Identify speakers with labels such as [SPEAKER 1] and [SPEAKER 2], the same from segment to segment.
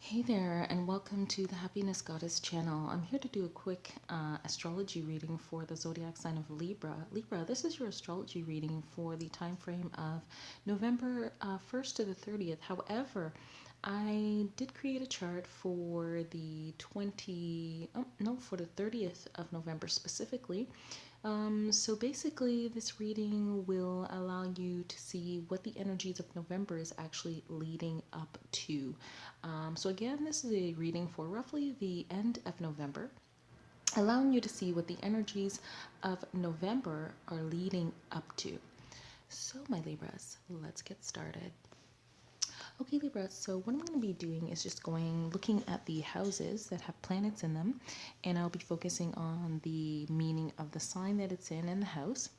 [SPEAKER 1] Hey there, and welcome to the Happiness Goddess channel. I'm here to do a quick astrology reading for the zodiac sign of Libra. Libra, this is your astrology reading for the time frame of November 1st to the 30th. However, I did create a chart for the for the 30th of November specifically. So basically, this reading will allow you to see what the energies of November is actually leading up to. So again, this is a reading for roughly the end of November, allowing you to see what the energies of November are leading up to. So my Libras, let's get started. Okay, Libra, so what I'm going to be doing is just looking at the houses that have planets in them, and I'll be focusing on the meaning of the sign that it's in and the house.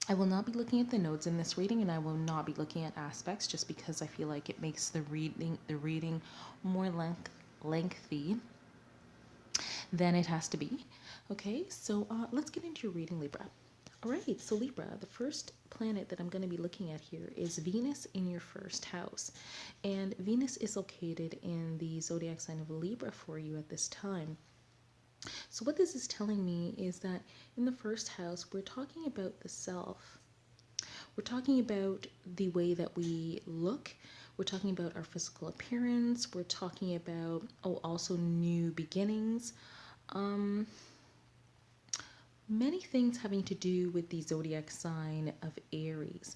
[SPEAKER 1] I will not be looking at the nodes in this reading, and I will not be looking at aspects just because I feel like it makes the reading more lengthy than it has to be. Okay, so let's get into your reading, Libra. All right, so Libra, the first planet that I'm going to be looking at here is Venus in your first house. And Venus is located in the zodiac sign of Libra for you at this time. So what this is telling me is that in the first house, we're talking about the self. We're talking about the way that we look. We're talking about our physical appearance. We're talking about, also new beginnings. Many things having to do with the zodiac sign of Aries.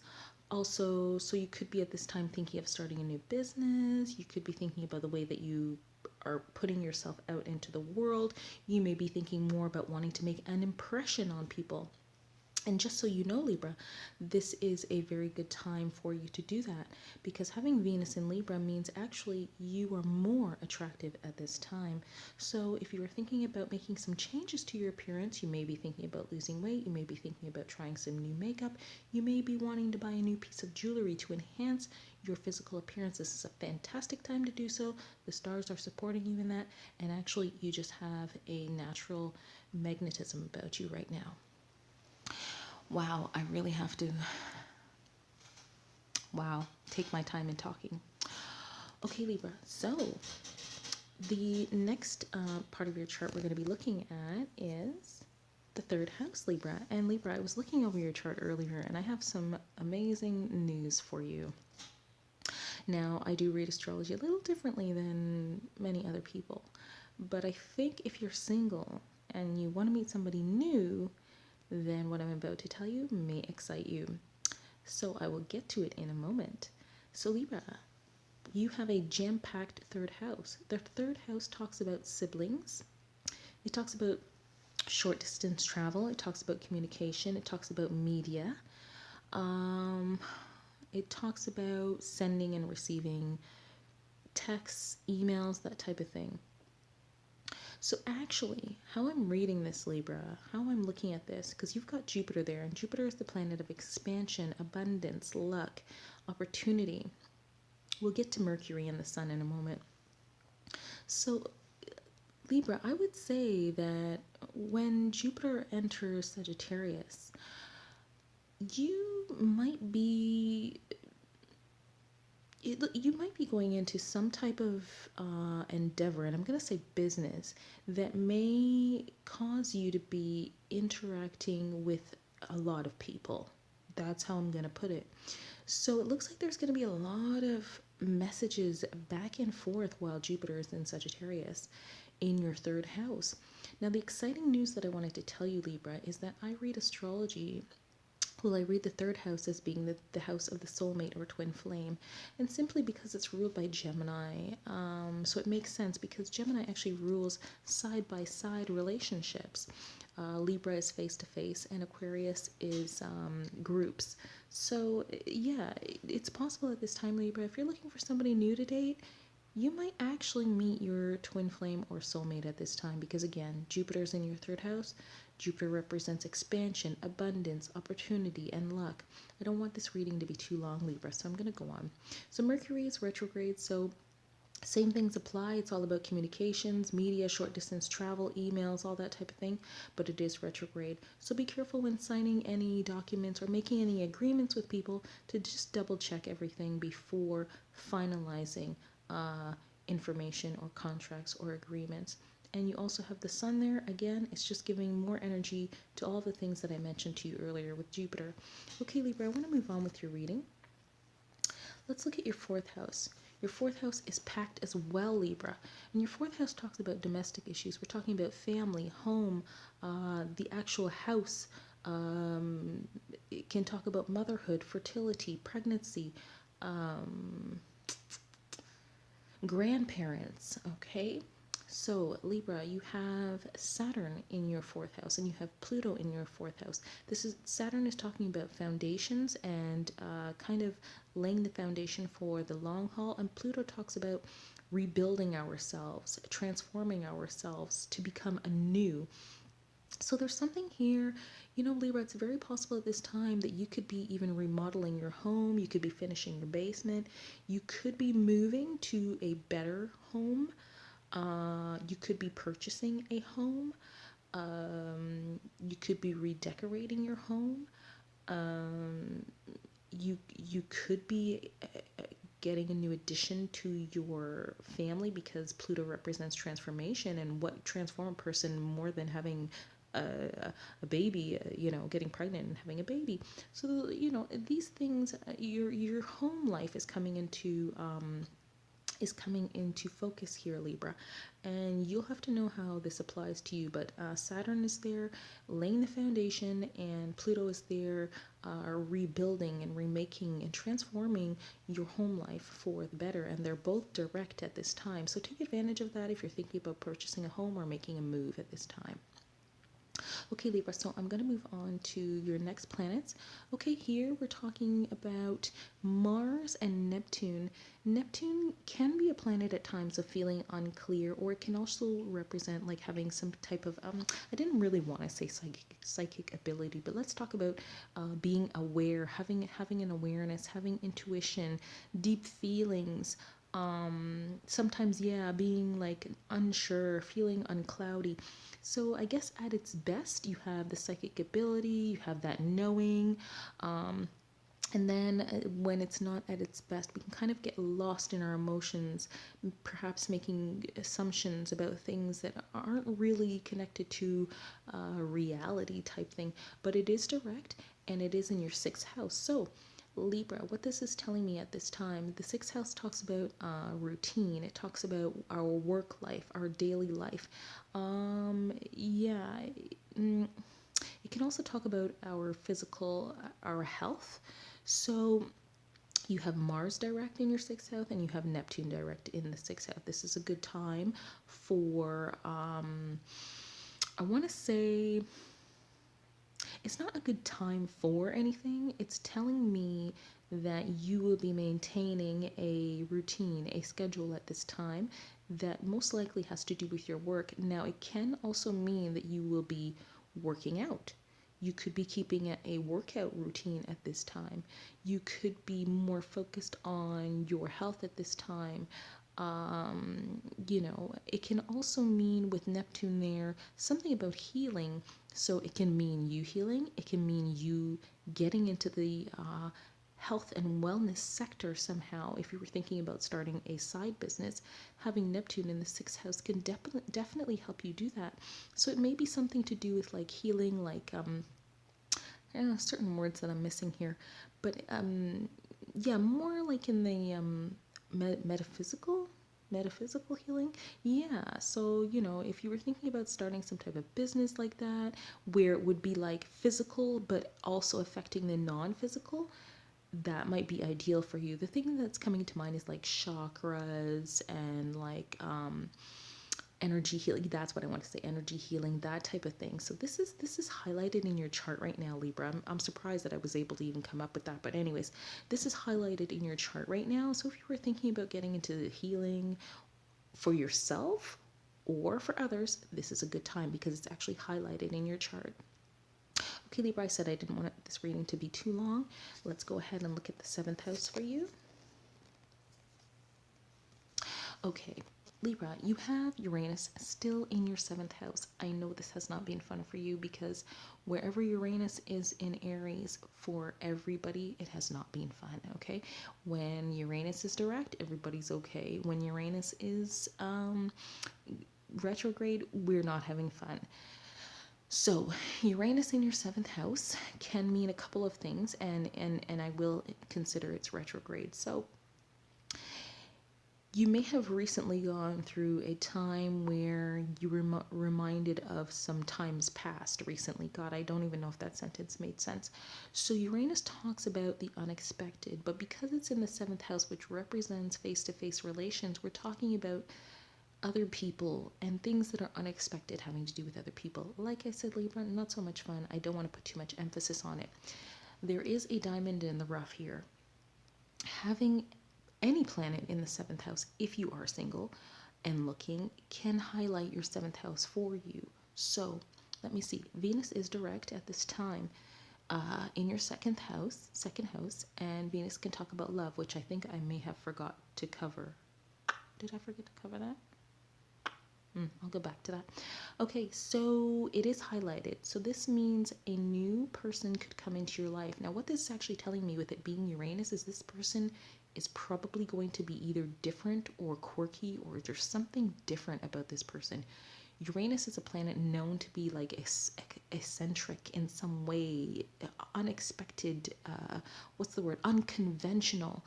[SPEAKER 1] Also, so you could be at this time thinking of starting a new business. You could be thinking about the way that you are putting yourself out into the world. You may be thinking more about wanting to make an impression on people. And just so you know, Libra, this is a very good time for you to do that, because having Venus in Libra means actually you are more attractive at this time. So if you are thinking about making some changes to your appearance, you may be thinking about losing weight, you may be thinking about trying some new makeup, you may be wanting to buy a new piece of jewelry to enhance your physical appearance. This is a fantastic time to do so. The stars are supporting you in that, and actually you just have a natural magnetism about you right now. Wow, I really have to, take my time in talking. Okay, Libra, so the next part of your chart we're going to be looking at is the third house, Libra. And Libra, I was looking over your chart earlier, and I have some amazing news for you. Now, I do read astrology a little differently than many other people, but I think if you're single and you want to meet somebody new, then what I'm about to tell you may excite you. So I will get to it in a moment. So Libra, you have a jam-packed third house. The third house talks about siblings. It talks about short distance travel. It talks about communication. It talks about media. It talks about sending and receiving texts, emails, that type of thing. So actually, how I'm reading this, Libra, how I'm looking at this, because you've got Jupiter there, and Jupiter is the planet of expansion, abundance, luck, opportunity. We'll get to Mercury and the Sun in a moment. So Libra, I would say that when Jupiter enters Sagittarius, you might be going into some type of endeavor, and I'm going to say business, that may cause you to be interacting with a lot of people. That's how I'm going to put it. So it looks like there's going to be a lot of messages back and forth while Jupiter is in Sagittarius in your third house. Now, the exciting news that I wanted to tell you, Libra, is that I read astrology. Well, I read the third house as being the house of the soulmate or twin flame, and simply because it's ruled by Gemini. So it makes sense because Gemini actually rules side-by-side relationships. Libra is face-to-face, and Aquarius is groups. So yeah, it's possible at this time, Libra, if you're looking for somebody new to date, you might actually meet your twin flame or soulmate at this time, because again, Jupiter's in your third house. Jupiter represents expansion, abundance, opportunity, and luck. I don't want this reading to be too long, Libra, so I'm going to go on. So Mercury is retrograde, so same things apply. It's all about communications, media, short distance travel, emails, all that type of thing, but it is retrograde. So be careful when signing any documents or making any agreements with people to just double check everything before finalizing information or contracts or agreements. And you also have the sun there. Again, it's just giving more energy to all the things that I mentioned to you earlier with Jupiter. Okay, Libra, I want to move on with your reading. Let's look at your fourth house. Your fourth house is packed as well, Libra. And your fourth house talks about domestic issues. We're talking about family, home, the actual house. It can talk about motherhood, fertility, pregnancy, grandparents, okay? So, Libra, you have Saturn in your fourth house and you have Pluto in your fourth house. Saturn is talking about foundations and kind of laying the foundation for the long haul, and Pluto talks about rebuilding ourselves, transforming ourselves to become anew. So there's something here, Libra, it's very possible at this time that you could be even remodeling your home, you could be finishing your basement, you could be moving to a better home, you could be purchasing a home, you could be redecorating your home, you could be getting a new addition to your family, because Pluto represents transformation, and what transform a person more than having a baby, getting pregnant and having a baby. So, these things, your home life is coming into focus here, Libra, and you'll have to know how this applies to you. But Saturn is there laying the foundation, and Pluto is there rebuilding and remaking and transforming your home life for the better, and they're both direct at this time. So take advantage of that if you're thinking about purchasing a home or making a move at this time. Okay, Libra, so I'm going to move on to your next planets. Okay, here we're talking about Mars and Neptune. Neptune can be a planet at times of feeling unclear, or it can also represent like having some type of, I didn't really want to say psychic ability, but let's talk about being aware, having an awareness, having intuition, deep feelings, sometimes being like unsure, feeling uncloudy. So I guess at its best you have the psychic ability, you have that knowing, and then when it's not at its best, we can kind of get lost in our emotions, perhaps making assumptions about things that aren't really connected to reality type thing. But it is direct, and it is in your sixth house. So Libra, what this is telling me at this time, the sixth house talks about routine. It talks about our work life, our daily life. It can also talk about our physical, our health. So you have Mars direct in your sixth house, and you have Neptune direct in the sixth house. This is a good time for, I want to say, it's not a good time for anything. It's telling me that you will be maintaining a routine, a schedule at this time that most likely has to do with your work. Now, it can also mean that you will be working out. You could be keeping a workout routine at this time. You could be more focused on your health at this time. It can also mean with Neptune there something about healing. So it can mean you healing, it can mean you getting into the health and wellness sector somehow. If you were thinking about starting a side business, having Neptune in the sixth house can definitely help you do that. So it may be something to do with like healing, like certain words that I'm missing here, but more like in the metaphysical healing. So if you were thinking about starting some type of business like that, where it would be like physical but also affecting the non-physical, that might be ideal for you. The thing that's coming to mind is like chakras and like energy healing. That's what I want to say, energy healing, that type of thing. So this is highlighted in your chart right now, Libra. I'm surprised that I was able to even come up with that, but anyways, this is highlighted in your chart right now. So if you were thinking about getting into healing for yourself or for others, this is a good time because it's actually highlighted in your chart. Okay, Libra, I said I didn't want this reading to be too long. Let's go ahead and look at the seventh house for you. Okay, Libra, you have Uranus still in your seventh house. I know this has not been fun for you because wherever Uranus is in Aries, for everybody, it has not been fun, okay? When Uranus is direct, everybody's okay. When Uranus is retrograde, we're not having fun. So Uranus in your seventh house can mean a couple of things, and I will consider it's retrograde. So you may have recently gone through a time where you were reminded of some times past recently. God, I don't even know if that sentence made sense. So Uranus talks about the unexpected, but because it's in the seventh house, which represents face-to-face relations, we're talking about other people and things that are unexpected having to do with other people. Like I said, Libra, not so much fun. I don't want to put too much emphasis on it. There is a diamond in the rough here. Having any planet in the seventh house, if you are single and looking, can highlight your seventh house for you. So let me see. Venus is direct at this time in your second house, and Venus can talk about love, which I think I may have forgot to cover. Did I forget to cover that? I'll go back to that. Okay, so it is highlighted. So this means a new person could come into your life. Now, what this is actually telling me with it being Uranus is this person is probably going to be either different or quirky, or there's something different about this person. Uranus is a planet known to be like eccentric in some way, unexpected, what's the word? Unconventional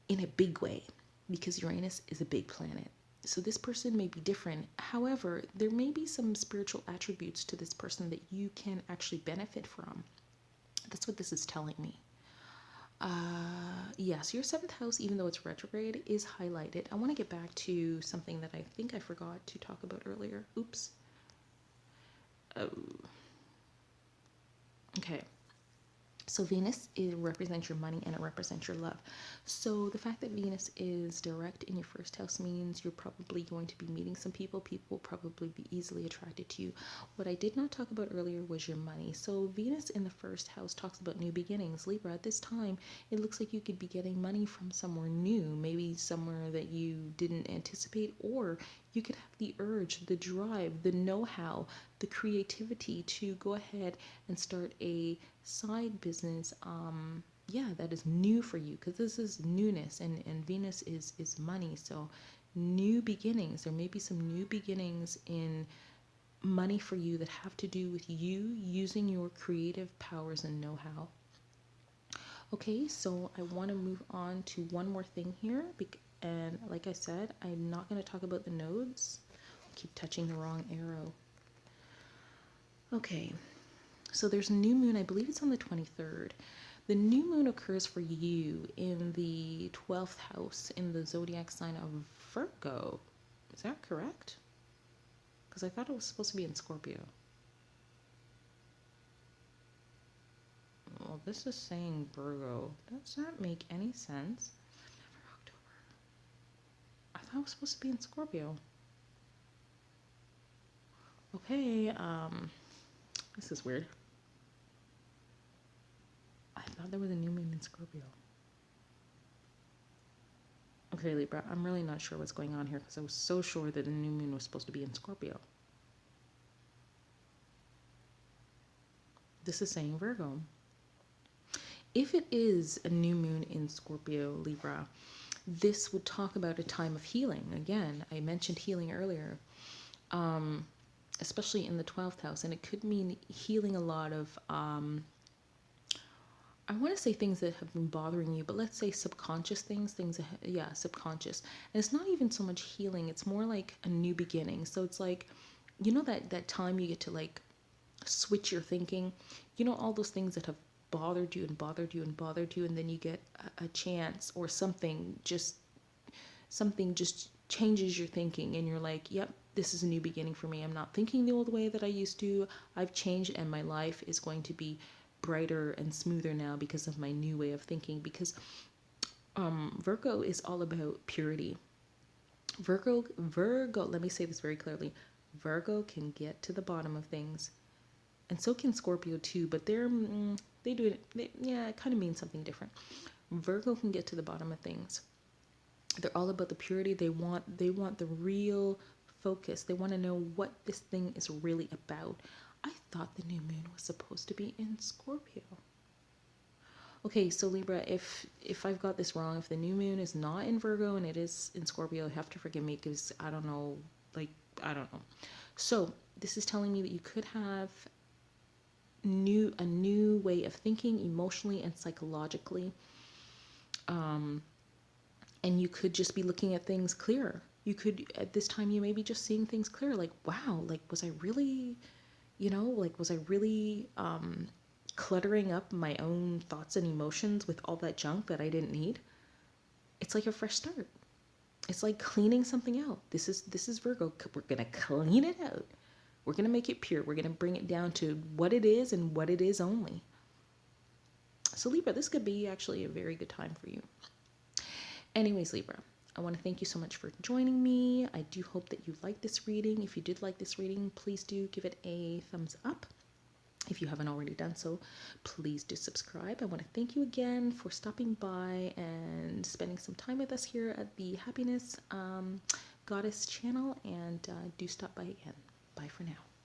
[SPEAKER 1] in a big way, because Uranus is a big planet. So this person may be different. However, there may be some spiritual attributes to this person that you can actually benefit from. That's what this is telling me. Yes, your seventh house, even though it's retrograde, is highlighted. I want to get back to something that I think I forgot to talk about earlier. Oops. Oh. Okay. So Venus, it represents your money and it represents your love. So the fact that Venus is direct in your first house means you're probably going to be meeting some people. People will probably be easily attracted to you. What I did not talk about earlier was your money. So Venus in the first house talks about new beginnings. Libra, at this time, it looks like you could be getting money from somewhere new, maybe somewhere that you didn't anticipate, or you could have the urge, the drive, the know-how, the creativity to go ahead and start a side business, that is new for you, because this is newness, and Venus is money. So new beginnings, there may be some new beginnings in money for you that have to do with you using your creative powers and know-how. Okay, so I want to move on to one more thing here, and like I said, I'm not going to talk about the nodes. I keep touching the wrong arrow. Okay, so there's a new moon, I believe it's on the 23rd. The new moon occurs for you in the 12th house in the zodiac sign of Virgo. Is that correct? Because I thought it was supposed to be in Scorpio. Well, this is saying Virgo. Does that make any sense? Never October. I thought it was supposed to be in Scorpio. Okay, this is weird. I thought there was a new moon in Scorpio. Okay, Libra, I'm really not sure what's going on here because I was so sure that the new moon was supposed to be in Scorpio. This is saying Virgo. If it is a new moon in Scorpio, Libra, this would talk about a time of healing. Again, I mentioned healing earlier, especially in the 12th house, and it could mean healing a lot of I want to say things that have been bothering you, but let's say subconscious things, subconscious. And it's not even so much healing, it's more like a new beginning. So it's like, you know, that time you get to like switch your thinking, you know, all those things that have bothered you and bothered you and bothered you, and then you get a chance or something just changes your thinking, and you're like, yep, this is a new beginning for me. I'm not thinking the old way that I used to. I've changed, and my life is going to be brighter and smoother now because of my new way of thinking. Because Virgo is all about purity. Virgo, let me say this very clearly. Virgo can get to the bottom of things, and so can Scorpio too, but they do it, it kind of means something different. Virgo can get to the bottom of things. They're all about the purity. They want the real focus. They want to know what this thing is really about. I thought the new moon was supposed to be in Scorpio. Okay, so Libra, if I've got this wrong, if the new moon is not in Virgo and it is in Scorpio, you have to forgive me because I don't know, like I don't know. So this is telling me that you could have a new way of thinking emotionally and psychologically, and you could just be looking at things clearer. You could at this time you may be just seeing things clear, like wow, like was I really, like was I really cluttering up my own thoughts and emotions with all that junk that I didn't need? It's like a fresh start. It's like cleaning something out. This is Virgo. We're going to clean it out. We're going to make it pure. We're going to bring it down to what it is and what it is only. So Libra, this could be actually a very good time for you. Anyways, Libra, I want to thank you so much for joining me. I do hope that you liked this reading. If you did like this reading, please do give it a thumbs up. If you haven't already done so, please do subscribe. I want to thank you again for stopping by and spending some time with us here at the Happiness Goddess channel, and do stop by again. Bye for now.